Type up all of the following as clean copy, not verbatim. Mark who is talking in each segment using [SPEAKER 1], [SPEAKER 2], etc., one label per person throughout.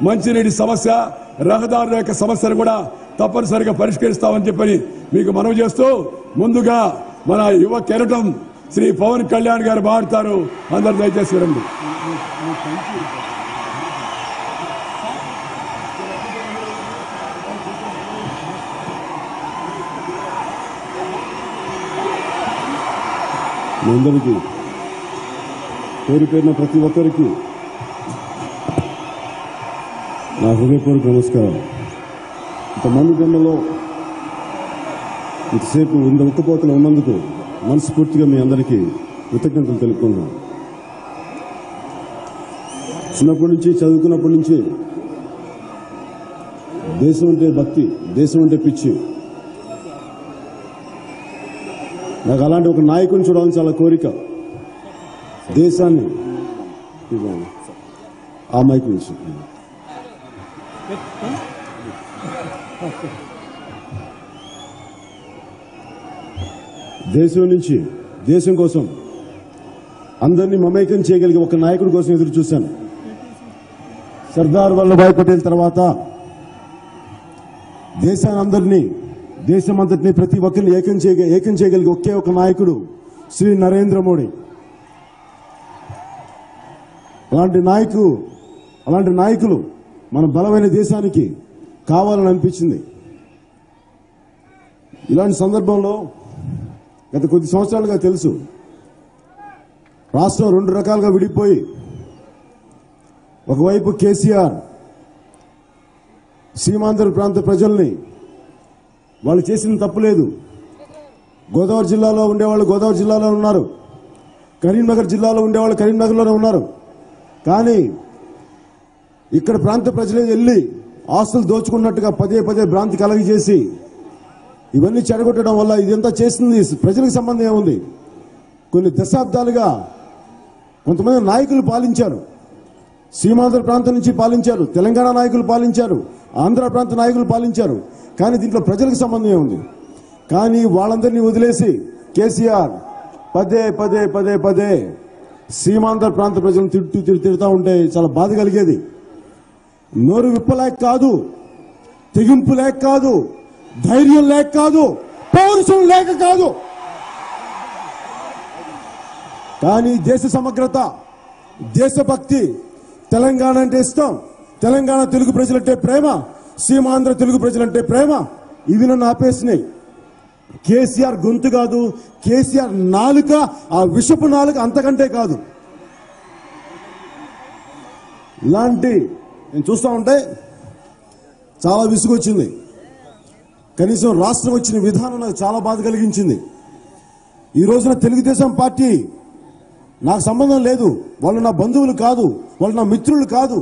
[SPEAKER 1] మంచినీటి సమస్య, రహదారుల యొక్క సమస్యను కూడా తప్పనిసరిగా పరిష్కరిస్తామని చెప్పని మీకు మనవి చేస్తూ, ముందుగా మన యువ కెరటం శ్రీ పవన్ కళ్యాణ్ గారు మాట్లాడతారు. అందరు దయచేసి వినండి.
[SPEAKER 2] అందరికీ పేరు పేరున ప్రతి ఒక్కరికి నా హృదయపూర్వక నమస్కారం. ఇంతమంది జన్మలో ఇంతసేపు ఇంత ఉక్కపోతలు ఉన్నందుకు మనస్ఫూర్తిగా మీ అందరికీ కృతజ్ఞతలు తెలుపుకున్నాను. చిన్నప్పటి నుంచి, చదువుకున్నప్పటి నుంచి దేశం అంటే భక్తి, దేశం అంటే పిచ్చి. నాకు అలాంటి ఒక నాయకుని చూడాలని చాలా కోరిక. దేశాన్ని ఆ మైక్ నుంచి దేశం నుంచి, దేశం కోసం అందరినీ మమేకం చేయగలిగే ఒక నాయకుడి కోసం ఎదురు చూశాను. సర్దార్ వల్లభాయ్ పటేల్ తర్వాత దేశానందరినీ, దేశమంతటినీ, ప్రతి ఒక్కరిని ఏకం చేయగలిగే ఒకే ఒక నాయకుడు శ్రీ నరేంద్ర మోడీ. అలాంటి నాయకులు మన బలమైన దేశానికి కావాలని అనిపించింది. ఇలాంటి సందర్భంలో గత కొద్ది సంవత్సరాలుగా తెలుసు, రాష్ట్రం రెండు రకాలుగా విడిపోయి, ఒకవైపు కేసీఆర్ సీమాంధ్ర ప్రాంత ప్రజల్ని, వాళ్ళు చేసిన తప్పులేదు, గోదావరి జిల్లాలో ఉండేవాళ్ళు గోదావరి జిల్లాలో ఉన్నారు, కరీంనగర్ జిల్లాలో ఉండేవాళ్ళు కరీంనగర్లోనే ఉన్నారు. కానీ ఇక్కడ ప్రాంత ప్రజలే వెళ్లి ఆస్తులు దోచుకున్నట్టుగా పదే పదే భ్రాంతి కలగజేసి ఇవన్నీ చెడగొట్టడం వల్ల ఇదంతా చేసింది ప్రజలకు సంబంధం ఏముంది? కొన్ని దశాబ్దాలుగా కొంతమంది నాయకులు పాలించారు. సీమాంధ్ర ప్రాంతం నుంచి పాలించారు, తెలంగాణ నాయకులు పాలించారు, ఆంధ్ర ప్రాంత నాయకులు పాలించారు. కానీ దీంట్లో ప్రజలకు సంబంధం ఏముంది? కానీ వాళ్ళందరినీ వదిలేసి కేసీఆర్ పదే పదే పదే పదే సీమాంధ్ర ప్రాంత ప్రజలను తిడుతూ ఉంటే చాలా బాధ కలిగేది. నోరు విప్పలేక కాదు, తెగింపు లేక కాదు, ధైర్యం లేక కాదు, పౌరుషం లేక కాదు, కానీ దేశ సమగ్రత, దేశభక్తి, తెలంగాణ అంటే ఇష్టం, తెలంగాణ తెలుగు ప్రజలంటే ప్రేమ, సీమాంధ్ర తెలుగు ప్రజలంటే ప్రేమ, ఇవి నన్ను ఆపేసినాయి. కేసీఆర్ గొంతు కాదు, కేసీఆర్ నాలుక, ఆ విషపు నాలుక అంతకంటే కాదు. ఇలాంటి నేను చూస్తూ ఉంటే చాలా విసుగొచ్చింది. కనీసం రాష్ట్రం వచ్చిన విధానం నాకు చాలా బాధ కలిగించింది. ఈ రోజున తెలుగుదేశం పార్టీ నాకు సంబంధం లేదు, వాళ్ళు నా బంధువులు కాదు, వాళ్ళు నా మిత్రులు కాదు.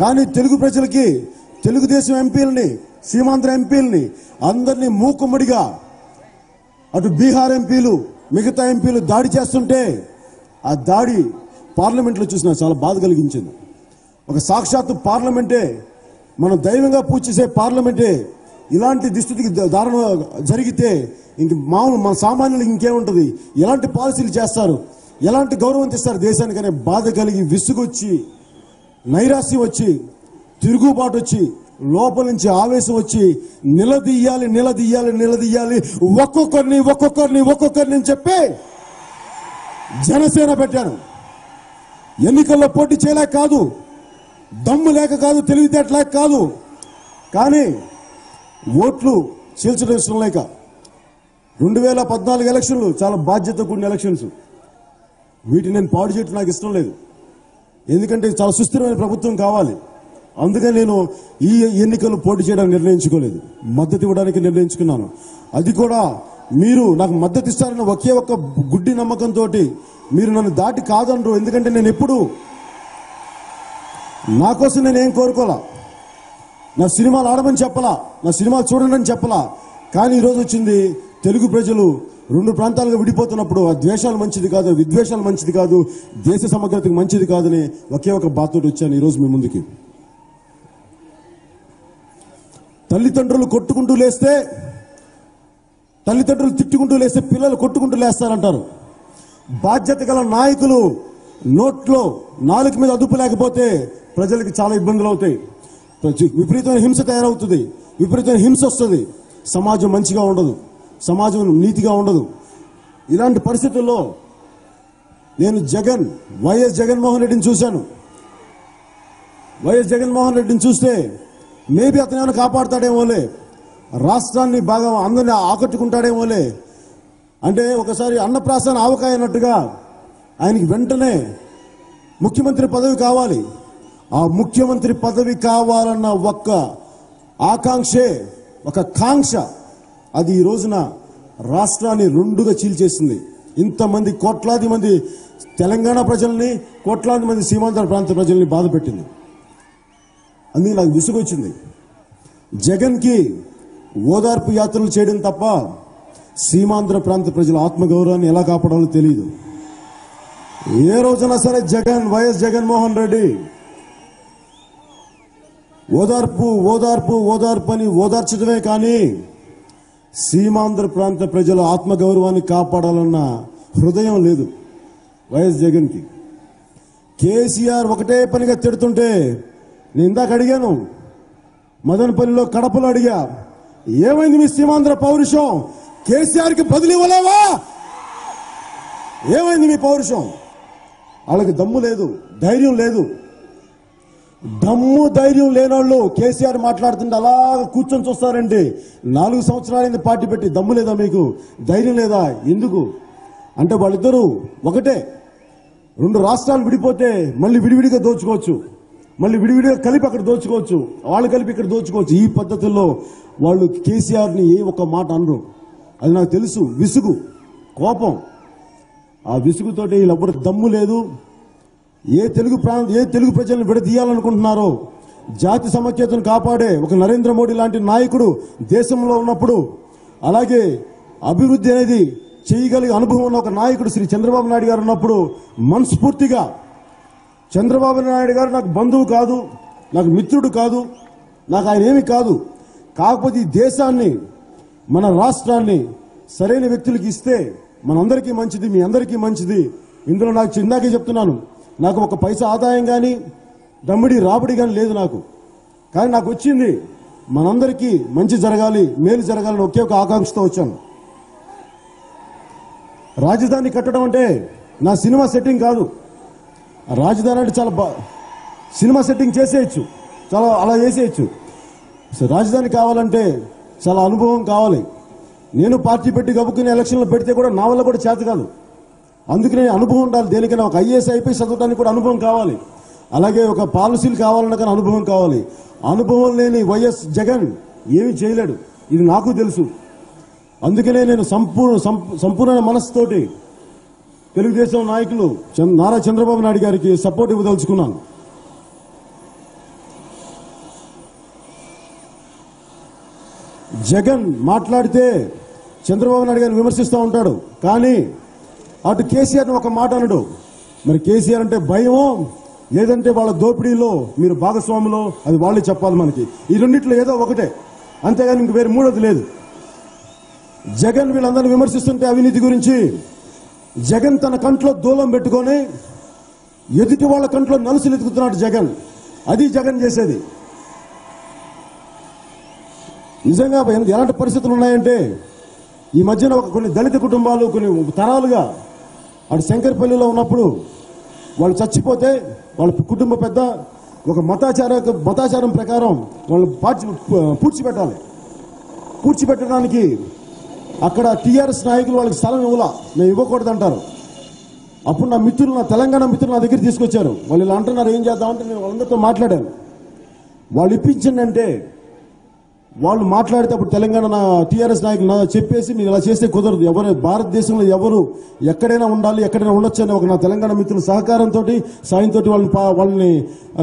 [SPEAKER 2] కానీ తెలుగు ప్రజలకి, తెలుగుదేశం ఎంపీలని, సీమాంధ్ర ఎంపీలని అందరినీ మూకుమ్మడిగా అటు బీహార్ ఎంపీలు, మిగతా ఎంపీలు దాడి చేస్తుంటే ఆ దాడి పార్లమెంట్లో చూసిన చాలా బాధ కలిగించింది. ఒక సాక్షాత్తు పార్లమెంటే, మనం దైవంగా పూజ చేసే పార్లమెంటే ఇలాంటి దుస్థితికి దారుణం జరిగితే ఇంక మామూలు మన సామాన్యులకు ఇంకేముంటుంది? ఎలాంటి పాలసీలు చేస్తారు, ఎలాంటి గౌరవం తెస్తారు దేశానికనే బాధ కలిగి, విసుగొచ్చి, నైరాశ్యం వచ్చి, తిరుగుబాటు వచ్చి, లోపల నుంచి ఆవేశం వచ్చి నిలదీయాలి నిలదీయాలి నిలదీయాలి ఒక్కొక్కరిని ఒక్కొక్కరిని ఒక్కొక్కరిని చెప్పి జనసేన పెట్టాను. ఎన్నికల్లో పోటీ చేయలేక కాదు, దమ్ము లేక కాదు, తెలివితేటలేక కాదు, కానీ ఓట్లు చీల్చడం ఇష్టం లేక. 2014 ఎలక్షన్లు చాలా బాధ్యత కూడిన ఎలక్షన్స్. వీటిని నేను పాడు చేయడం నాకు ఇష్టం లేదు. ఎందుకంటే చాలా సుస్థిరమైన ప్రభుత్వం కావాలి. అందుకని నేను ఈ ఎన్నికలు పోటీ చేయడానికి నిర్ణయించుకోలేదు, మద్దతు ఇవ్వడానికి నిర్ణయించుకున్నాను. అది కూడా మీరు నాకు మద్దతు ఇస్తారన్న ఒకే ఒక్క గుడ్డి నమ్మకంతో మీరు నన్ను దాటి కాదనరు. ఎందుకంటే నేను ఎప్పుడు నా కోసం నేనేం కోరుకోలా, నా సినిమాలు ఆడమని చెప్పలా, నా సినిమాలు చూడండి అని చెప్పలా. కానీ ఈరోజు వచ్చింది తెలుగు ప్రజలు రెండు ప్రాంతాలుగా విడిపోతున్నప్పుడు ఆ ద్వేషాలు మంచిది కాదు, విద్వేషాలు మంచిది కాదు, దేశ సమగ్రతకు మంచిది కాదని ఒకే ఒక బాధతోటి వచ్చాను ఈరోజు మీ ముందుకి. తల్లిదండ్రులు కొట్టుకుంటూ లేస్తే, తల్లిదండ్రులు తిట్టుకుంటూ లేస్తే పిల్లలు కొట్టుకుంటూ లేస్తారంటారు. బాధ్యత గల నాయకులు నోట్లో నాలుక మీద అదుపు లేకపోతే ప్రజలకి చాలా ఇబ్బందులు అవుతాయి, విపరీతమైన హింస తయారవుతుంది, విపరీతమైన హింస వస్తుంది, సమాజం మంచిగా ఉండదు, సమాజం నీతిగా ఉండదు. ఇలాంటి పరిస్థితుల్లో నేను వైఎస్ జగన్మోహన్ రెడ్డిని చూశాను. వైఎస్ జగన్మోహన్ రెడ్డిని చూస్తే మేబీ అతను ఏమైనా కాపాడుతాడేమోలే, రాష్ట్రాన్ని బాగా అందరినీ ఆకట్టుకుంటాడేమోలే, అంటే ఒకసారి అన్నప్రాసన ఆవకాయ అన్నట్టుగా ఆయనకి వెంటనే ముఖ్యమంత్రి పదవి కావాలి. ఆ ముఖ్యమంత్రి పదవి కావాలన్న ఒక్క ఆకాంక్షే, ఒక కాంక్ష, అది ఈ రోజున రాష్ట్రాన్ని రెండుగా చీల్చేసింది. ఇంతమంది కోట్లాది మంది తెలంగాణ ప్రజల్ని, కోట్లాది మంది సీమాంధ్ర ప్రాంత ప్రజల్ని బాధ పెట్టింది. అందుకే నాకు విసుగొచ్చింది. జగన్కి ఓదార్పు యాత్రలు చేయడం తప్ప సీమాంధ్ర ప్రాంత ప్రజల ఆత్మగౌరవాన్ని ఎలా కాపాడాలో తెలియదు. ఏ రోజున సరే వైఎస్ జగన్మోహన్ రెడ్డి ఓదార్పు ఓదార్పు ఓదార్పు అని ఓదార్చడమే కానీ సీమాంధ్ర ప్రాంత ప్రజల ఆత్మగౌరవాన్ని కాపాడాలన్న హృదయం లేదు వైఎస్ జగన్కి. కేసీఆర్ ఒకటే పనిగా తిడుతుంటే నేను ఇందాక అడిగాను, మదనపల్లిలో, కడపలో అడిగా, ఏమైంది మీ సీమాంధ్ర పౌరుషం? కేసీఆర్కి బదులు ఇవ్వలేవా? ఏమైంది మీ పౌరుషం? వాళ్ళకి దమ్ము లేదు, ధైర్యం లేదు. దమ్ము ధైర్యం లేనోళ్ళు కేసీఆర్ మాట్లాడుతుంటే అలా కూర్చొని చూస్తారండి. 4 సంవత్సరాలైంది పార్టీ పెట్టి, దమ్ము లేదా మీకు? ధైర్యం లేదా? ఎందుకు అంటే వాళ్ళిద్దరూ ఒకటే. 2 రాష్ట్రాలు విడిపోతే మళ్ళీ విడివిడిగా దోచుకోవచ్చు, మళ్ళీ విడివిడిగా కలిపి అక్కడ దోచుకోవచ్చు, వాళ్ళు కలిపి ఇక్కడ దోచుకోవచ్చు. ఈ పద్ధతుల్లో వాళ్ళు కేసీఆర్ని ఏ ఒక్క మాట అనరు. అది నాకు తెలుసు. విసుగు, కోపం, ఆ విసుగుతోటి వీళ్ళెవ్వరు దమ్ము లేదు. ఏ తెలుగు ప్రజలను విడదీయాలనుకుంటున్నారో, జాతి సమైక్యతను కాపాడే ఒక నరేంద్ర మోడీ లాంటి నాయకుడు దేశంలో ఉన్నప్పుడు, అలాగే అభివృద్ధి అనేది చేయగలిగే అనుభవం ఉన్న ఒక నాయకుడు శ్రీ చంద్రబాబు నాయుడు గారు ఉన్నప్పుడు మనస్ఫూర్తిగా, చంద్రబాబు నాయుడు గారు నాకు బంధువు కాదు, నాకు మిత్రుడు కాదు, నాకు ఆయన ఏమి కాదు, కాకపోతే ఈ దేశాన్ని, మన రాష్ట్రాన్ని సరైన వ్యక్తులకి ఇస్తే మనందరికీ మంచిది, మీ అందరికీ మంచిది. ఇందులో నాకు ఇందాకే చెప్తున్నాను, నాకు ఒక పైసా ఆదాయం కానీ దమ్మిడి రాబడి కానీ లేదు నాకు. కానీ నాకు వచ్చింది మనందరికీ మంచి జరగాలి, మేలు జరగాలని ఒకే ఒక ఆకాంక్షతో వచ్చాను. రాజధాని కట్టడం అంటే నా సినిమా సెట్టింగ్ కాదు. రాజధాని అంటే చాలా సినిమా సెట్టింగ్ చేసేయచ్చు, చాలా అలా చేసేయచ్చు. రాజధాని కావాలంటే చాలా అనుభవం కావాలి. నేను పార్టీ పెట్టి గబుక్కుని ఎలక్షన్లో పెడితే కూడా నా వల్ల కూడా చేత కాదు. అందుకనే అనుభవం ఉండాలి. దేనికైనా ఒక ఐఏఎస్ అయిపోయి చదవడానికి కూడా అనుభవం కావాలి. అలాగే ఒక పాలసీలు కావాలన్నా కానీ అనుభవం కావాలి. అనుభవం లేని వైఎస్ జగన్ ఏమీ చేయలేడు, ఇది నాకు తెలుసు. అందుకనే నేను సంపూర్ణ మనస్సుతోటి తెలుగుదేశం నాయకులు నారా చంద్రబాబు నాయుడు గారికి సపోర్ట్ ఇవ్వదలుచుకున్నాను. జగన్ మాట్లాడితే చంద్రబాబు నాయుడు గారిని విమర్శిస్తూ ఉంటాడు, కానీ అటు కేసీఆర్ని ఒక మాట అనడు. మరి కేసీఆర్ అంటే భయమో, లేదంటే వాళ్ళ దోపిడీలో మీరు భాగస్వాములో, అది వాళ్ళే చెప్పాలి మనకి. ఈ రెండిట్లో ఏదో ఒకటే, అంతేగాని ఇంక వేరే మూడోది లేదు. జగన్ వీళ్ళందరినీ విమర్శిస్తుంటే అవినీతి గురించి, జగన్ తన కంట్లో దూలం పెట్టుకొని ఎదుటి వాళ్ళ కంట్లో నలుసులు ఎదుగుతున్నాడు జగన్. అది జగన్ చేసేది. నిజంగా ఎలాంటి పరిస్థితులు ఉన్నాయంటే, ఈ మధ్యన కొన్ని దళిత కుటుంబాలు కొన్ని తరాలుగా అటు శంకర్పల్లిలో ఉన్నప్పుడు వాళ్ళు చచ్చిపోతే వాళ్ళ కుటుంబ పెద్ద ఒక మతాచారం ప్రకారం వాళ్ళు పూడ్చిపెట్టాలి. పూడ్చిపెట్టడానికి అక్కడ టీఆర్ఎస్ నాయకులు వాళ్ళకి స్థలం ఇవ్వాలా, మేము ఇవ్వకూడదు అంటారు. అప్పుడు నా తెలంగాణ మిత్రులు నా దగ్గర తీసుకొచ్చారు. వాళ్ళు ఇలా అంటున్నారు, ఏం చేద్దామంటే నేను వాళ్ళందరితో మాట్లాడాను. వాళ్ళు ఇప్పించండి అంటే వాళ్ళు మాట్లాడితే అప్పుడు తెలంగాణ టీఆర్ఎస్ నాయకులు చెప్పేసి మీరు ఇలా చేస్తే కుదరదు, ఎవరు భారతదేశంలో ఎవరు ఎక్కడైనా ఉండాలి, ఎక్కడైనా ఉండొచ్చు అని ఒక నా తెలంగాణ మిత్రుల సహకారంతో సాయంతో వాళ్ళని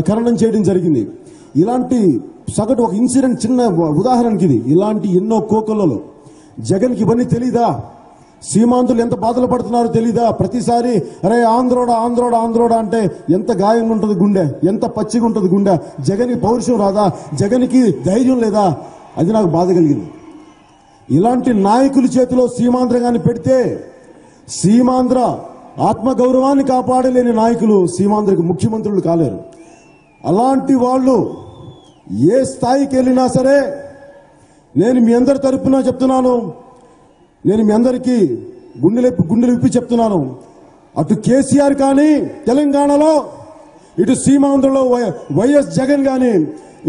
[SPEAKER 2] ఖననం చేయడం జరిగింది. ఇలాంటి సగటు ఒక ఇన్సిడెంట్, చిన్న ఉదాహరణకి ఇది. ఇలాంటి ఎన్నో కోకొల్లలో జగన్కి ఇవన్నీ తెలీదా? సీమాంధ్రులు ఎంత బాధలు పడుతున్నారో తెలీదా? ప్రతిసారి అరే ఆంధ్రోడా ఆంధ్రోడా ఆంధ్రోడా అంటే ఎంత గాయంగా ఉంటుంది గుండె, ఎంత పచ్చిగా ఉంటుంది గుండె. జగన్కి పౌరుషం రాదా? జగన్కి ధైర్యం లేదా? అది నాకు బాధ కలిగింది. ఇలాంటి నాయకుల చేతిలో సీమాంధ్రగాన్ని పెడితే సీమాంధ్ర ఆత్మగౌరవాన్ని కాపాడలేని నాయకులు సీమాంధ్రకు ముఖ్యమంత్రులు కాలేరు. అలాంటి వాళ్ళు ఏ స్థాయికి వెళ్ళినా సరే నేను మీ అందరి తరపున చెప్తున్నాను, నేను మీ అందరికీ గుండెలు విప్పి చెప్తున్నాను. అటు కేసీఆర్ కానీ తెలంగాణలో, ఇటు సీమాంధ్రలో వైఎస్ జగన్ కానీ,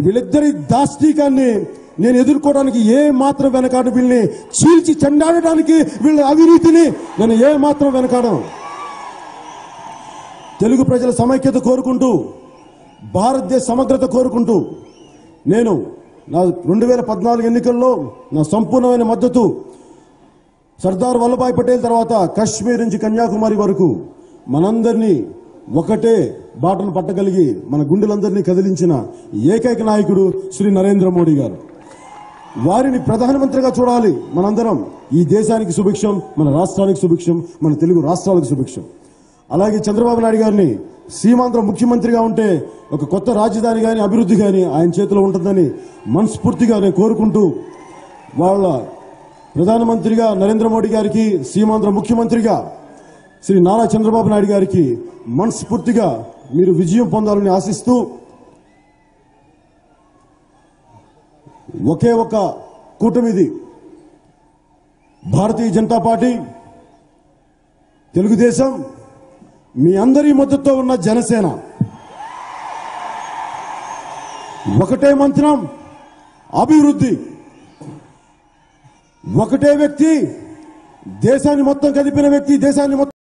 [SPEAKER 2] వీళ్ళిద్దరి దాష్టీకాన్ని నేను ఎదుర్కోవడానికి ఏ మాత్రం వెనకాడు. వీళ్ళని చీల్చి చెండాడడానికి, వీళ్ళ అవినీతిని నేను ఏ మాత్రం వెనకాడను. తెలుగు ప్రజల సమైక్యత కోరుకుంటూ, భారతదేశ సమగ్రత కోరుకుంటూ నేను నా 2014 ఎన్నికల్లో నా సంపూర్ణమైన మద్దతు సర్దార్ వల్లభాయ్ పటేల్ తర్వాత కశ్మీర్ నుంచి కన్యాకుమారి వరకు మనందరినీ ఒకటే బాటను పట్టగలిగి మన గుండెలందరినీ కదిలించిన ఏకైక నాయకుడు శ్రీ నరేంద్ర మోడీ గారు. వారిని ప్రధానమంత్రిగా చూడాలి మనందరం. ఈ దేశానికి సుభిక్షం, మన రాష్ట్రానికి సుభిక్షం, మన తెలుగు రాష్ట్రాలకు సుభిక్షం. అలాగే చంద్రబాబు నాయుడు గారిని సీమాంధ్ర ముఖ్యమంత్రిగా ఉంటే ఒక కొత్త రాజధాని కానీ అభివృద్ధి కానీ ఆయన చేతిలో ఉంటుందని మనస్ఫూర్తిగా నేను కోరుకుంటూ, వాళ్ళ ప్రధానమంత్రిగా నరేంద్ర మోడీ గారికి, సీమాంధ్ర ముఖ్యమంత్రిగా శ్రీ నారా చంద్రబాబు నాయుడు గారికి మనస్ఫూర్తిగా మీరు విజయం పొందాలని ఆశిస్తూ, ఒకే ఒక కూటమిది భారతీయ జనతా పార్టీ, తెలుగుదేశం, మీ అందరి మద్దతుతో ఉన్న జనసేన. ఒకటే మంత్రం, అభివృద్ధి. ఒకటే వ్యక్తి, దేశాన్ని మొత్తం కదిపిన వ్యక్తి, దేశాన్ని మొత్తం